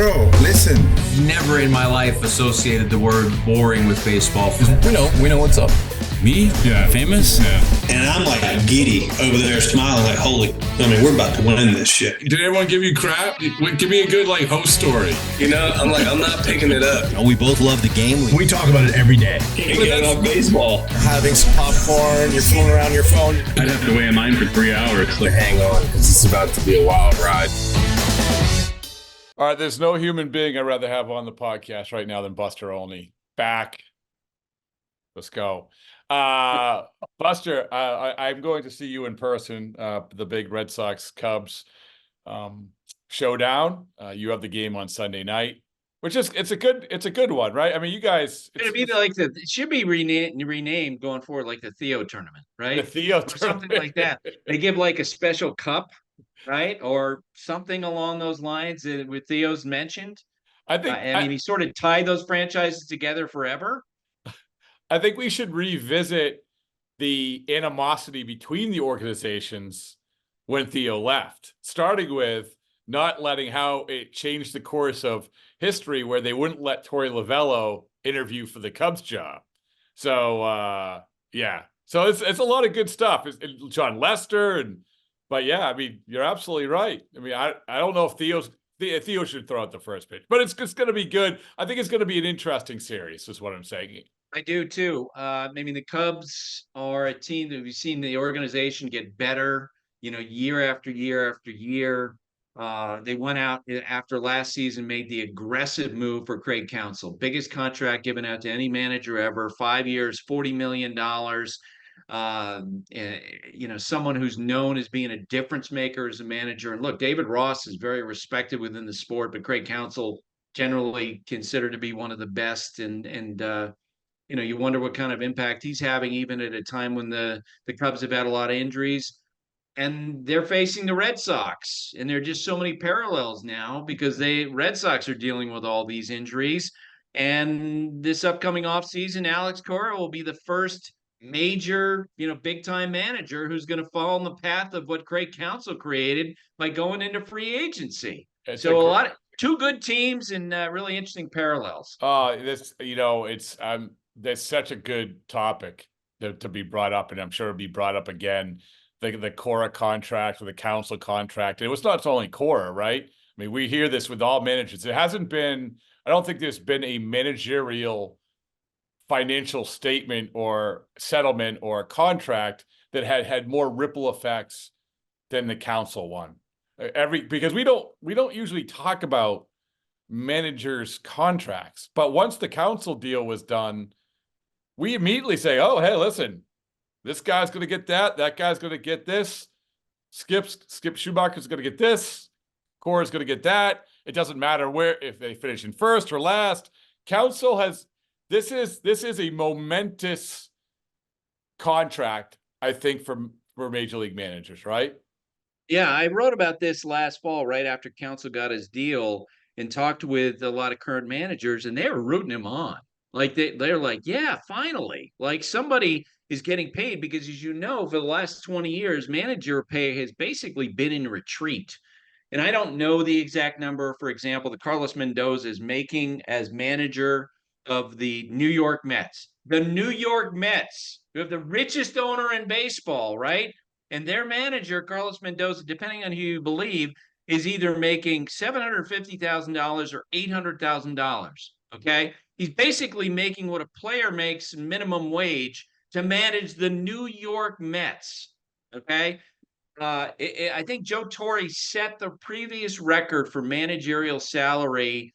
Bro, listen. Never in my life associated the word boring with baseball. We know what's up. Me? Yeah. Famous? Yeah. And I'm like giddy over there smiling like, we're about to win this shit. Did everyone give you crap? Give me a good host story. I'm not picking it up. We both love the game. We talk about it every day. Getting on baseball. Having some popcorn, you're fooling around your phone. I'd have to wait in line for 3 hours. Hang on, because it's about to be a wild ride. All right, there's no human being I'd rather have on the podcast right now than Buster Olney. Back. Let's go. Buster, I'm going to see you in person, the big Red Sox Cubs showdown. You have the game on Sunday night, which is it's a good one, right? I mean, you guys it should be renamed going forward, like the Theo tournament, right? The Theo or tournament. Something like that. They give like a special cup, right? Or something along those lines with Theo's mentioned. I think he sort of tied those franchises together forever. I think we should revisit the animosity between the organizations when Theo left, starting with not letting how it changed the course of history where they wouldn't let Torey Lovello interview for the Cubs job. So, yeah. So it's a lot of good stuff. It's John Lester. But yeah, I mean, you're absolutely right. I mean, I don't know if Theo should throw out the first pitch, but it's going to be good. I think it's going to be an interesting series is what I'm saying. I do too. The Cubs are a team that we've seen the organization get better, year after year after year. They went out after last season, made the aggressive move for Craig Counsell, biggest contract given out to any manager ever, 5 years, $40 million. Someone who's known as being a difference maker as a manager. And look, David Ross is very respected within the sport, but Craig Counsell generally considered to be one of the best. You wonder what kind of impact he's having, even at a time when the Cubs have had a lot of injuries. And they're facing the Red Sox. And there are just so many parallels now because Red Sox are dealing with all these injuries. And this upcoming offseason, Alex Cora will be the first major, big-time manager who's going to follow in the path of what Craig Counsell created by going into free agency. Two good teams and really interesting parallels. That's such a good topic to be brought up, and I'm sure it'll be brought up again. The Cora contract or the Counsell contract. It was not only Cora, right? I mean, we hear this with all managers. I don't think there's been a managerial financial statement or settlement or contract that had more ripple effects than the Counsell one. Because we don't usually talk about managers' contracts, but once the Counsell deal was done, we immediately say, "Oh, hey, listen, this guy's going to get that guy's going to get this, Skip Schumaker's going to get this, Cora's going to get that." It doesn't matter if they finish in first or last. Counsell has this is a momentous contract, I think, for major league managers, right? Yeah, I wrote about this last fall, right after Counsell got his deal, and talked with a lot of current managers, and they were rooting him on. Like they're like, yeah, finally, like somebody is getting paid, because as you know, for the last 20 years, manager pay has basically been in retreat. And I don't know the exact number. For example, the Carlos Mendoza is making as manager of the New York Mets. The New York Mets, who have the richest owner in baseball, right? And their manager, Carlos Mendoza, depending on who you believe, is either making $750,000 or $800,000. Okay, he's basically making what a player makes minimum wage to manage the New York Mets. Okay, I think Joe Torre set the previous record for managerial salary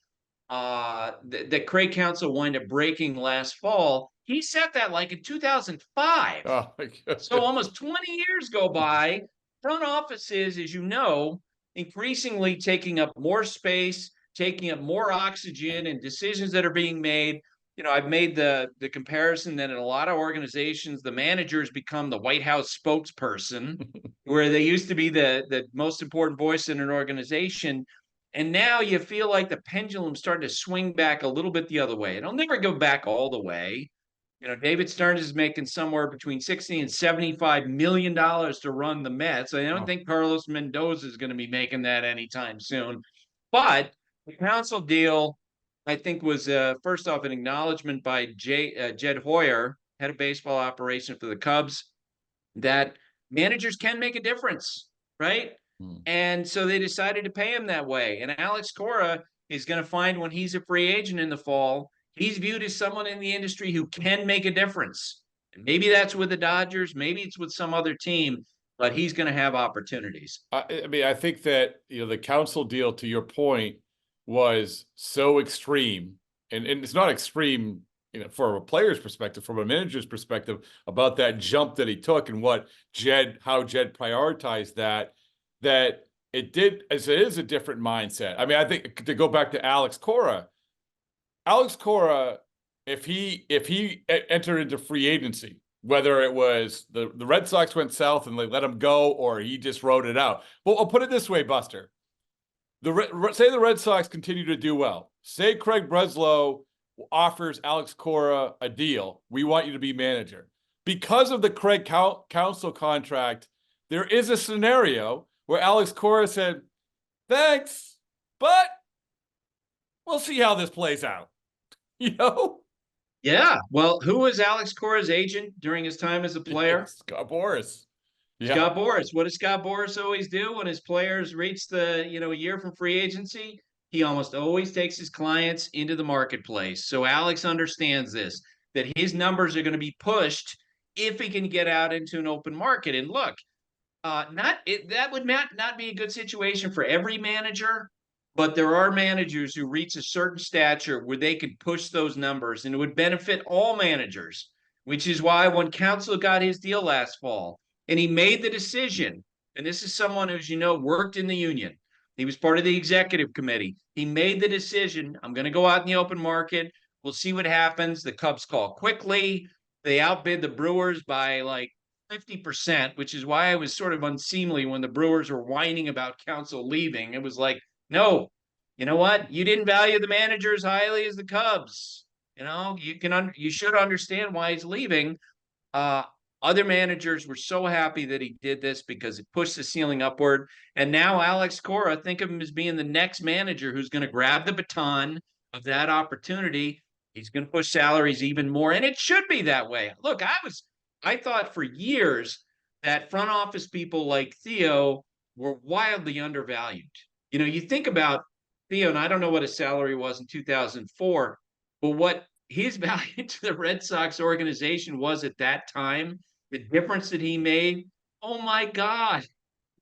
that Craig Counsell wound up breaking last fall. He set that like in 2005. Oh my God. So almost 20 years go by. Front offices, as you know, increasingly taking up more space, taking up more oxygen, and decisions that are being made. I've made the comparison that in a lot of organizations, the managers become the White House spokesperson, where they used to be the most important voice in an organization. And now you feel like the pendulum starting to swing back a little bit the other way. It'll never go back all the way. David Stearns is making somewhere between $60 and $75 million to run the Mets. I don't think Carlos Mendoza is going to be making that anytime soon. But The Counsell deal, I think, was first off an acknowledgement by Jed Hoyer, head of baseball operations for the Cubs, that managers can make a difference, right? And so they decided to pay him that way. And Alex Cora is going to find when he's a free agent in the fall, he's viewed as someone in the industry who can make a difference. And maybe that's with the Dodgers, maybe it's with some other team, but he's going to have opportunities. I mean, I think that, the Counsell deal, to your point, was so extreme, and it's not extreme, from a player's perspective, from a manager's perspective, about that jump that he took and how Jed prioritized that it is a different mindset. I mean, I think to go back to Alex Cora, if he entered into free agency, whether it was the Red Sox went south and they let him go, or he just wrote it out. Well, I'll put it this way, Buster. Say the Red Sox continue to do well. Say Craig Breslow offers Alex Cora a deal. We want you to be manager. Because of the Craig Counsell contract, there is a scenario where Alex Cora said, thanks, but we'll see how this plays out. Yeah. Well, who was Alex Cora's agent during his time as a player? Scott Boras. Yeah. Scott Boras. What does Scott Boras always do when his players reach the, a year from free agency? He almost always takes his clients into the marketplace. So Alex understands this, that his numbers are going to be pushed if he can get out into an open market. And look, that would not be a good situation for every manager, but there are managers who reach a certain stature where they can push those numbers, and it would benefit all managers, which is why when Counsell got his deal last fall, and he made the decision, and this is someone who's, worked in the union. He was part of the executive committee. He made the decision, I'm going to go out in the open market. We'll see what happens. The Cubs call quickly. They outbid the Brewers by like 50%, which is why I was sort of unseemly when the Brewers were whining about Counsell leaving. It was like, no, you know what? You didn't value the manager as highly as the Cubs. You should understand why he's leaving. Other managers were so happy that he did this because it pushed the ceiling upward. And now Alex Cora, think of him as being the next manager who's going to grab the baton of that opportunity. He's going to push salaries even more. And it should be that way. Look, I thought for years that front office people like Theo were wildly undervalued. You think about Theo, and I don't know what his salary was in 2004, but what his value to the Red Sox organization was at that time, the difference that he made, oh my God,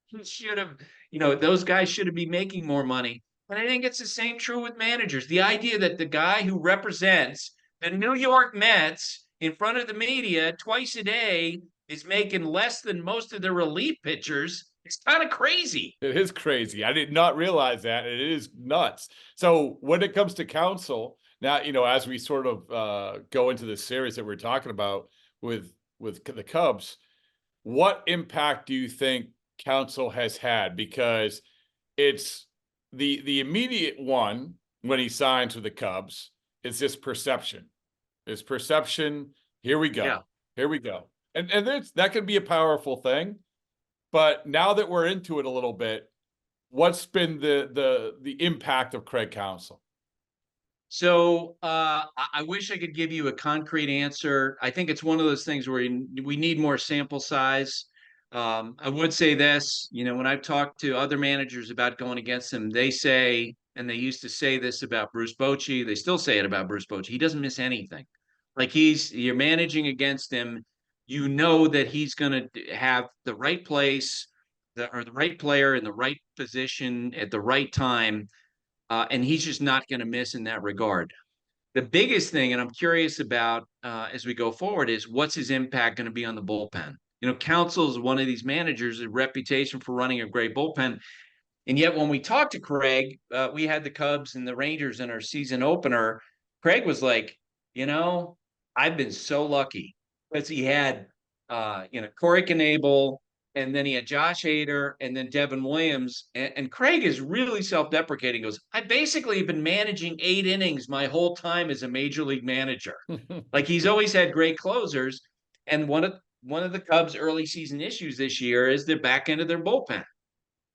he should have, those guys should have been making more money. But I think it's the same true with managers. The idea that the guy who represents the New York Mets in front of the media twice a day is making less than most of the relief pitchers, it's kind of crazy. It is crazy. I did not realize that. It is nuts. So when it comes to Counsell, now, as we sort of go into this series that we're talking about with the Cubs, what impact do you think Counsell has had? Because it's the immediate one when he signs with the Cubs is this perception. This perception, here we go. Yeah. Here we go. And that could be a powerful thing. But now that we're into it a little bit, what's been the impact of Craig Counsell? So I wish I could give you a concrete answer. I think it's one of those things where we need more sample size. I would say this, when I've talked to other managers about going against him, they say, and they used to say this about Bruce Bochy, they still say it about Bruce Bochy, he doesn't miss anything. Like you're managing against him, that he's going to have the right place, the right player in the right position at the right time. And he's just not going to miss in that regard. The biggest thing, and I'm curious about as we go forward, is what's his impact going to be on the bullpen? Counsell is one of these managers, a reputation for running a great bullpen. And yet when we talked to Craig, we had the Cubs and the Rangers in our season opener. Craig was like, I've been so lucky because he had, Corey Knebel, and then he had Josh Hader, and then Devin Williams. And Craig is really self-deprecating. He goes, I basically have been managing 8 innings my whole time as a major league manager. Like he's always had great closers. And one of the Cubs' early season issues this year is the back end of their bullpen.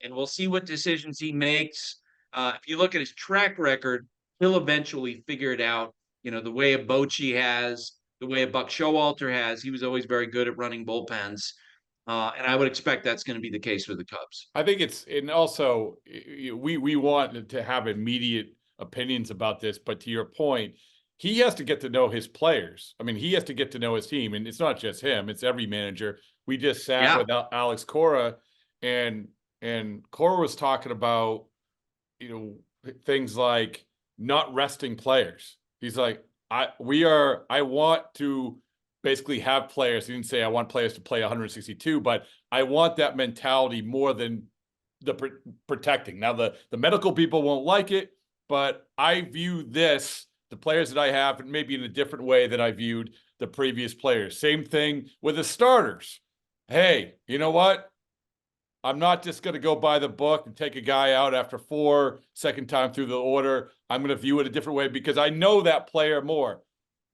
And we'll see what decisions he makes. If you look at his track record, he'll eventually figure it out. The way a Bochy has, the way a Buck Showalter has. He was always very good at running bullpens. And I would expect that's going to be the case with the Cubs. I think and also we want to have immediate opinions about this, but to your point, he has to get to know his players. I mean, he has to get to know his team, and it's not just him; it's every manager. We just sat with Alex Cora, and Cora was talking about things like not resting players. He's like, I want to basically have players. He didn't say I want players to play 162, but I want that mentality more than the protecting. Now, the medical people won't like it, but I view the players that I have, maybe in a different way than I viewed the previous players. Same thing with the starters. Hey, you know what? I'm not just going to go by the book and take a guy out after 4, second time through the order. I'm going to view it a different way because I know that player more.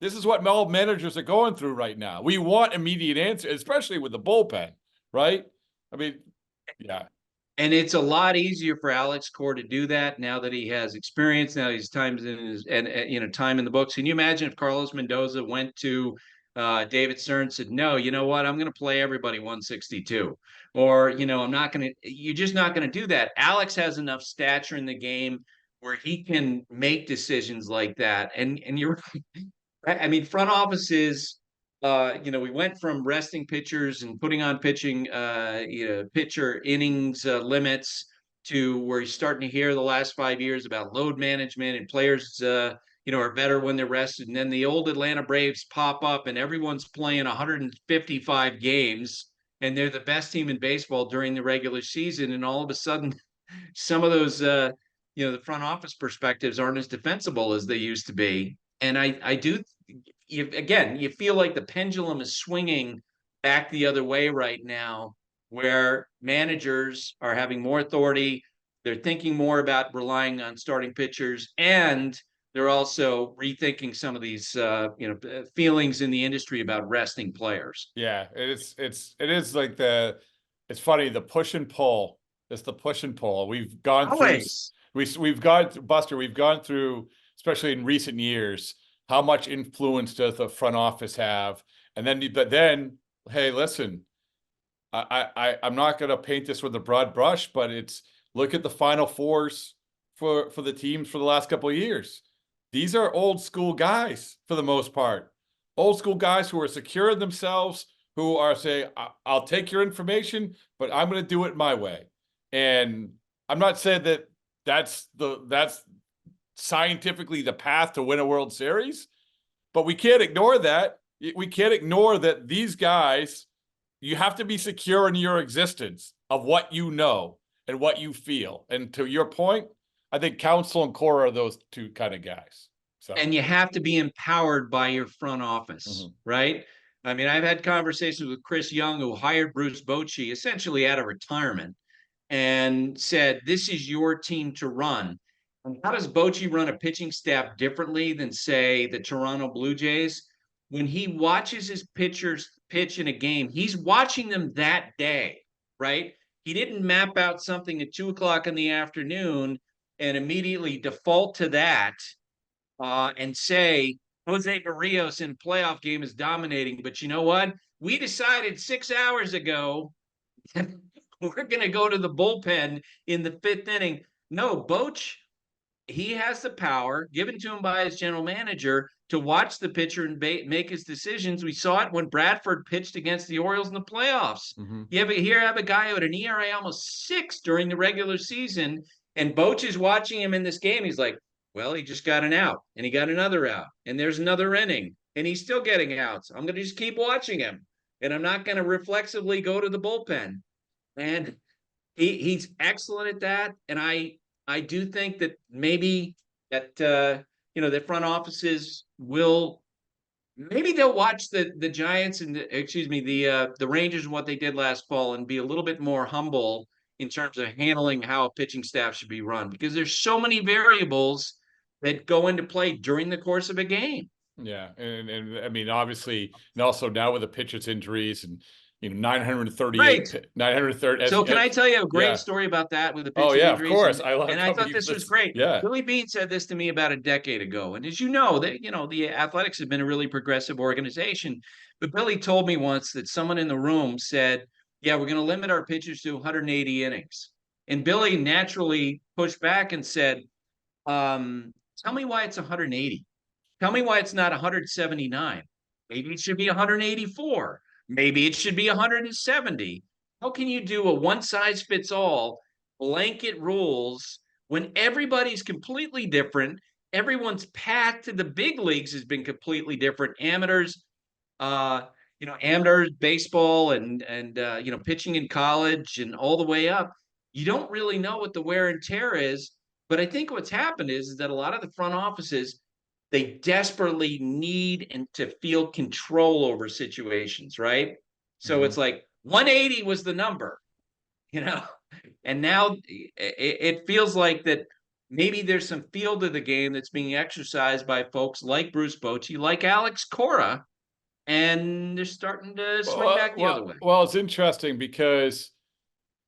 This is what all managers are going through right now. We want immediate answers, especially with the bullpen, right? I mean, yeah. And it's a lot easier for Alex Cora to do that now that he has experience. Now he's time in the books. Can you imagine if Carlos Mendoza went to David Stern and said, "No, you know what? I'm going to play everybody 162," or I'm not going to. You're just not going to do that. Alex has enough stature in the game where he can make decisions like that. And you're right. I mean, front offices. We went from resting pitchers and putting on pitcher innings limits to where you're starting to hear the last 5 years about load management and players, are better when they're rested. And then the old Atlanta Braves pop up and everyone's playing 155 games and they're the best team in baseball during the regular season. And all of a sudden, some of those, the front office perspectives aren't as defensible as they used to be. And I do. You feel like the pendulum is swinging back the other way right now, where managers are having more authority. They're thinking more about relying on starting pitchers, and they're also rethinking some of these, feelings in the industry about resting players. Yeah, it is like it's funny, the push and pull. It's the push and pull. We've gone Always. through. We've gone, Buster. We've gone through, especially in recent years, how much influence does the front office have? But then, hey, listen, I'm not going to paint this with a broad brush, but look at the Final Fours for the teams for the last couple of years. These are old school guys for the most part. Old school guys who are secure in themselves, who are saying, I'll take your information, but I'm going to do it my way. And I'm not saying that that's scientifically the path to win a World Series, but we can't ignore that. We can't ignore that these guys, you have to be secure in your existence of what you know and what you feel. And to your point, I think Counsell and Cora are those two kind of guys. So. And you have to be empowered by your front office, right? I mean, I've had conversations with Chris Young, who hired Bruce Bochy essentially out of retirement and said, this is your team to run. And how does Bochy run a pitching staff differently than, say, the Toronto Blue Jays? When he watches his pitchers pitch in a game, he's watching them that day, right? He didn't map out something at 2:00 in the afternoon and immediately default to that and say, Jose Barrios in a playoff game is dominating. But you know what? We decided 6 hours ago we're going to go to the bullpen in the 5th inning. No, Boch, he has the power given to him by his general manager to watch the pitcher and make his decisions. We saw it when Bradford pitched against the Orioles in the playoffs. You have a guy who had an ERA almost 6 during the regular season, and Boch is watching him in this game. He's like, well, he just got an out, and he got another out, and there's another inning, and he's still getting outs. I'm going to just keep watching him, and I'm not going to reflexively go to the bullpen. And he's excellent at that, and I do think that maybe that the front offices will they'll watch the Giants and the Rangers and what they did last fall and be a little bit more humble in terms of handling how a pitching staff should be run, because there's so many variables that go into play during the course of a game. Yeah, and I mean, obviously, and also now with the pitchers' injuries, and 938, Right. 930. So can I tell you a great Yeah. story about that with the Oh pitching yeah, of injuries? course. And, I love and I thought this was great. Yeah. Billy Beane said this to me about a decade ago. And as you know, the Athletics have been a really progressive organization. But Billy told me once that someone in the room said, yeah, we're going to limit our pitchers to 180 innings. And Billy naturally pushed back and said, tell me why it's 180. Tell me why it's not 179. Maybe it should be 184. Maybe it should be 170. How can you do a one size fits all blanket rules when everybody's completely different? Everyone's path to the big leagues has been completely different. Uh, amateurs, baseball, and pitching in college and all the way up. You don't really know what the wear and tear is. But I think what's happened is that a lot of the front offices they desperately need and to feel control over situations, right? So it's like 180 was the number, you know, and now it feels like that maybe there's some feel to the game that's being exercised by folks like Bruce Bochy, like Alex Cora, and they're starting to swing back the other way. Well, it's interesting because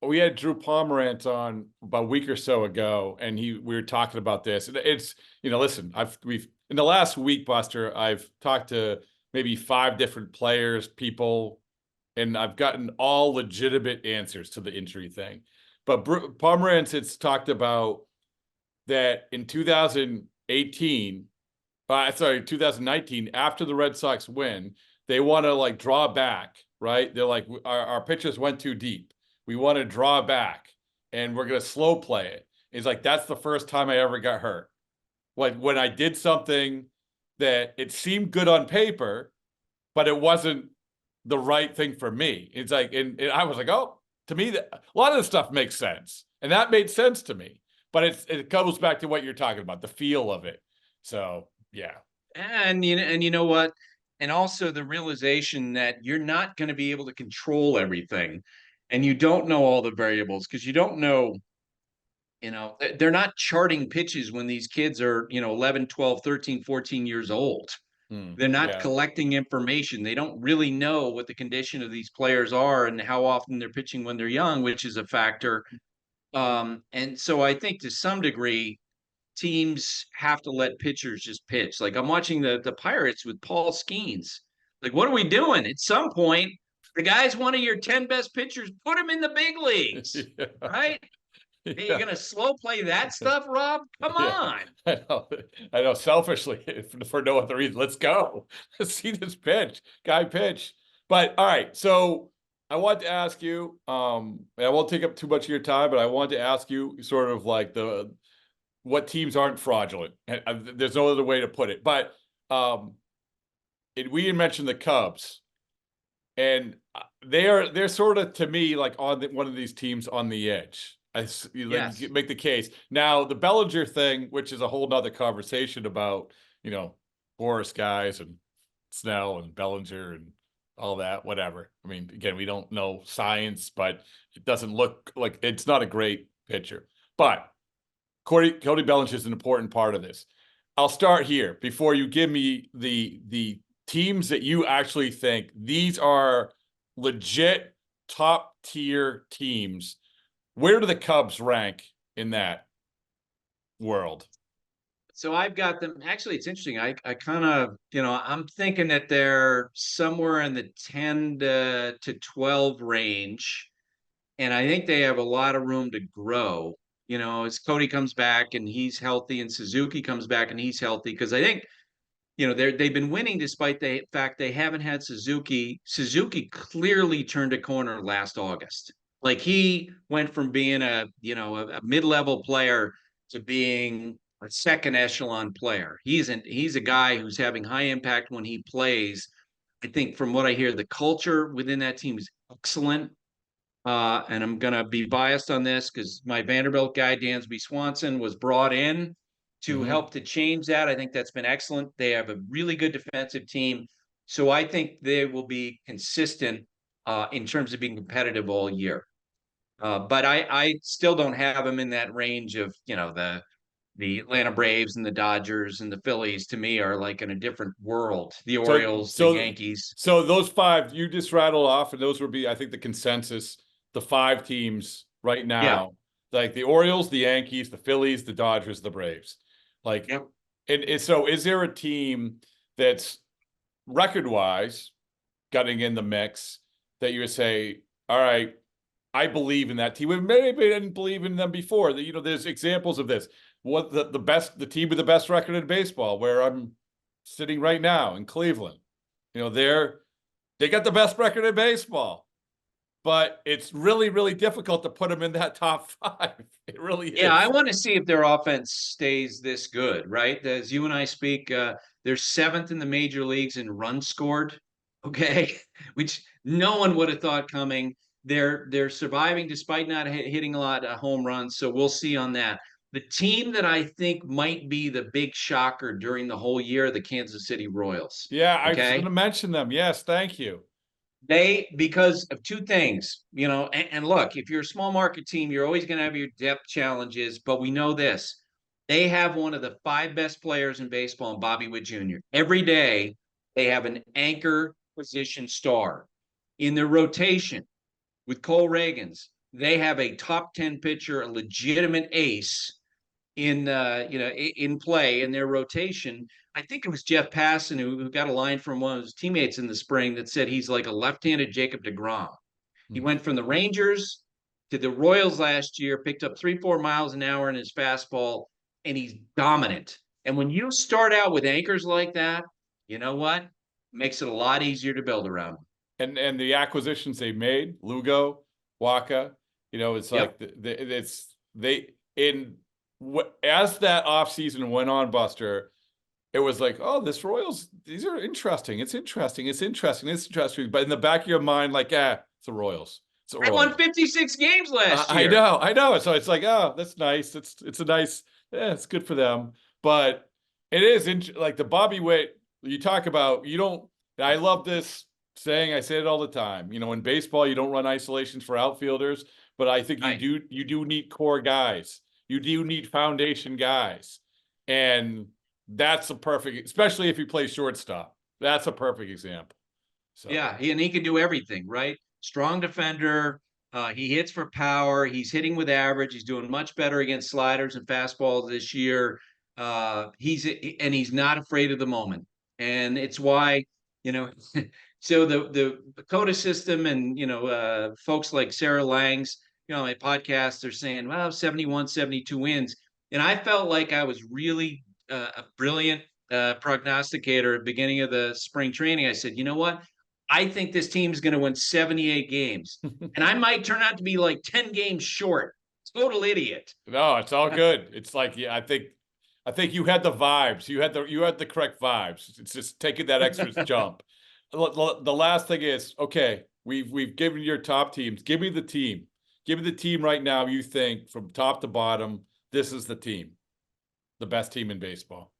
we had Drew Pomerantz on about a week or so ago, and we were talking about this. And it's, listen, we've in the last week, Buster, I've talked to maybe 5 different players, people, and I've gotten all legitimate answers to the injury thing. But Pomerantz has talked about that in 2019, after the Red Sox win, they want to draw back, right? They're like, our pitchers went too deep. We want to draw back and we're going to slow play it. It's like, that's the first time I ever got hurt. Like when I did something that it seemed good on paper, but it wasn't the right thing for me. It's like, and I was like, oh, to me, a lot of this stuff makes sense. And that made sense to me. But it goes back to what you're talking about, the feel of it. So, yeah. And you know what? And also the realization that you're not going to be able to control everything. And you don't know all the variables because you don't know, they're not charting pitches when these kids are, 11, 12, 13, 14 years old. They're not collecting information. They don't really know what the condition of these players are and how often they're pitching when they're young, which is a factor. And so I think to some degree, teams have to let pitchers just pitch. Like I'm watching the Pirates with Paul Skeens. Like, what are we doing? At some point, the guy's one of your 10 best pitchers. Put him in the big leagues, right? Yeah. Hey, you're gonna slow play that stuff, Rob? Come on. I know. Selfishly, for no other reason, let's go. Let's see this guy pitch. But all right, so I want to ask you. And I won't take up too much of your time, but I want to ask you sort of like what teams aren't fraudulent. There's no other way to put it. But we had mentioned the Cubs, and they're sort of, to me, like on one of these teams on the edge. Yes. Make the case. Now, the Bellinger thing, which is a whole nother conversation about, Boris guys and Snell and Bellinger and all that, whatever. I mean, again, we don't know science, but it doesn't look like it's not a great pitcher. But Cody Bellinger is an important part of this. I'll start here before you give me the teams that you actually think these are legit top tier teams. Where do the Cubs rank in that world? So I've got them. Actually, it's interesting. I kind of, I'm thinking that they're somewhere in the 10 to 12 range. And I think they have a lot of room to grow, as Cody comes back and he's healthy and Suzuki comes back and he's healthy. Because I think, they've been winning despite the fact they haven't had Suzuki. Suzuki clearly turned a corner last August. Like he went from being a mid-level player to being a second echelon player. He's a guy who's having high impact when he plays. I think from what I hear, the culture within that team is excellent. And I'm going to be biased on this because my Vanderbilt guy, Dansby Swanson, was brought in to help to change that. I think that's been excellent. They have a really good defensive team. So I think they will be consistent in terms of being competitive all year. But I still don't have them in that range of, the the Atlanta Braves and the Dodgers and the Phillies to me are like in a different world. The So- Orioles, so- the Yankees. So those five you just rattled off, and those would be, I think, the consensus, the five teams right now, like the Orioles, the Yankees, the Phillies, the Dodgers, the Braves. Like, Yep. and so is there a team that's record-wise getting in the mix that you would say, all right, I believe in that team? Maybe I didn't believe in them before. You know, there's examples of this. What the team with the best record in baseball, where I'm sitting right now in Cleveland. You know, they got the best record in baseball, but it's really, really difficult to put them in that top five. It really is. Yeah, I want to see if their offense stays this good, right? As you and I speak, they're 7th in the major leagues in runs scored, okay, which no one would have thought coming. They're surviving despite not hitting a lot of home runs, so we'll see on that. The team that I think might be the big shocker during the whole year, the Kansas City Royals. Yeah, I was Okay? going to mention them. Yes, thank you. Because of two things, and look, if you're a small market team, you're always going to have your depth challenges, but we know this. They have one of the 5 best players in baseball in Bobby Witt Jr. Every day, they have an anchor position star. In their rotation with Cole Reagans, they have a top 10 pitcher, a legitimate ace in play in their rotation. I think it was Jeff Passan who got a line from one of his teammates in the spring that said he's like a left-handed Jacob deGrom. He went from the Rangers to the Royals last year, picked up 3-4 miles an hour in his fastball, and he's dominant. And when you start out with anchors like that, you know what? Makes it a lot easier to build around. And the acquisitions they made, Lugo, Waka, it's like as that offseason went on, Buster, it was like, oh, this Royals, these are interesting. It's interesting. But in the back of your mind, like, it's the Royals. It's the I Royals. won 56 games last year. I know. So it's like, oh, that's nice. It's a nice, it's good for them. But it is like the Bobby Witt, you talk about, I love this saying, I say it all the time. In baseball, you don't run isolations for outfielders, but I think you do need core guys. You do need foundation guys. And that's a perfect, especially if you play shortstop. That's a perfect example. So. Yeah, and he can do everything, right? Strong defender. He hits for power. He's hitting with average. He's doing much better against sliders and fastballs this year. He's not afraid of the moment. And it's why, so the Coda system and, folks like Sarah Langs, my podcast, they're saying, well, 71, 72 wins. And I felt like I was really a brilliant prognosticator at the beginning of the spring training. I said, you know what? I think this team's going to win 78 games. And I might turn out to be like 10 games short. Total idiot. No, it's all good. It's like, yeah, I think you had the vibes. You had the correct vibes. It's just taking that extra jump. The last thing is, okay, we've given your top teams. Give me the team. Give me the team right now you think from top to bottom, this is the team. The best team in baseball.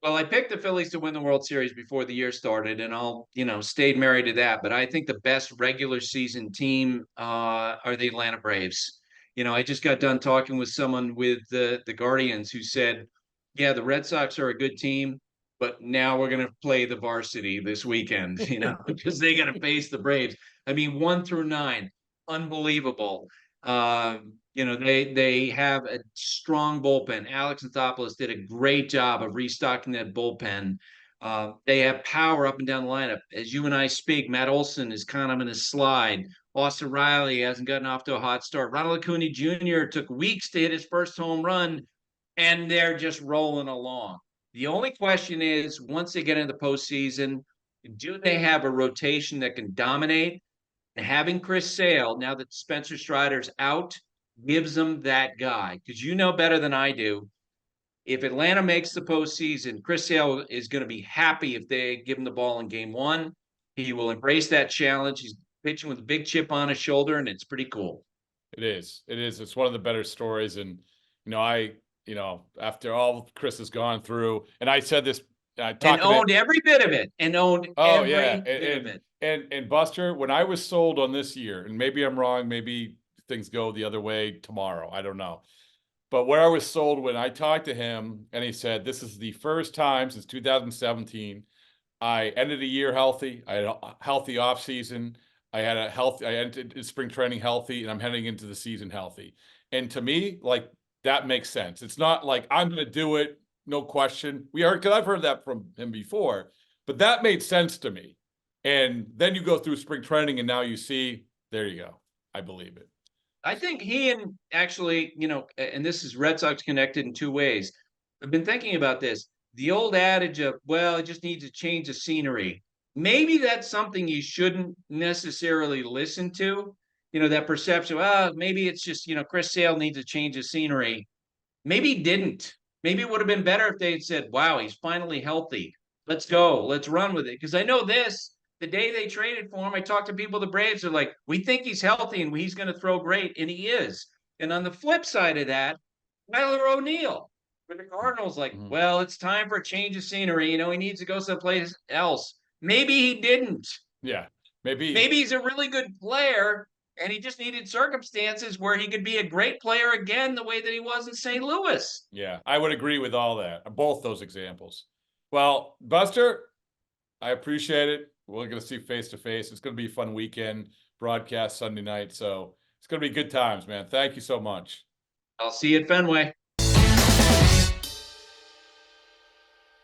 Well, I picked the Phillies to win the World Series before the year started, and I'll, stayed married to that. But I think the best regular season team are the Atlanta Braves. I just got done talking with someone with the Guardians who said, yeah, the Red Sox are a good team, but now we're going to play the varsity this weekend, because they got to face the Braves. I mean, 1 through 9, unbelievable. They have a strong bullpen. Alex Anthopoulos did a great job of restocking that bullpen. They have power up and down the lineup. As you and I speak, Matt Olson is kind of in a slide. Austin Riley hasn't gotten off to a hot start. Ronald Acuna Jr. took weeks to hit his first home run, and they're just rolling along. The only question is, once they get into the postseason, do they have a rotation that can dominate? And having Chris Sale, now that Spencer Strider's out, gives them that guy. Because you know better than I do, if Atlanta makes the postseason, Chris Sale is going to be happy if they give him the ball in game 1. He will embrace that challenge. He's pitching with a big chip on his shoulder, and it's pretty cool. It is. It's one of the better stories. And, after all Chris has gone through, and I said this, I talked owned every bit of it, and owned every bit of it. And Buster, when I was sold on this year, and maybe I'm wrong, maybe things go the other way tomorrow, I don't know. But where I was sold when I talked to him and he said, this is the first time since 2017 I ended the year healthy. I had a healthy offseason. I entered spring training healthy, and I'm heading into the season healthy. And to me, like, that makes sense. It's not like I'm going to do it, no question. Because I've heard that from him before, but that made sense to me. And then you go through spring training, and now you see, there you go. I believe it. I think he and actually, and this is Red Sox connected in two ways. I've been thinking about this. The old adage of, well, it just needs to change the scenery. Maybe that's something you shouldn't necessarily listen to. That perception, maybe it's just, Chris Sale needs to change the scenery. Maybe he didn't. Maybe it would have been better if they had said, wow, he's finally healthy. Let's go. Let's run with it. Because I know this. The day they traded for him, I talked to people, the Braves are like, we think he's healthy and he's going to throw great, and he is. And on the flip side of that, Tyler O'Neill for the Cardinals, like, well, it's time for a change of scenery. He needs to go someplace else. Maybe he didn't. Yeah, maybe he's a really good player, and he just needed circumstances where he could be a great player again, the way that he was in St. Louis. Yeah, I would agree with all that, both those examples. Well, Buster, I appreciate it. We're going to see face-to-face. It's going to be a fun weekend, broadcast Sunday night. So it's going to be good times, man. Thank you so much. I'll see you at Fenway.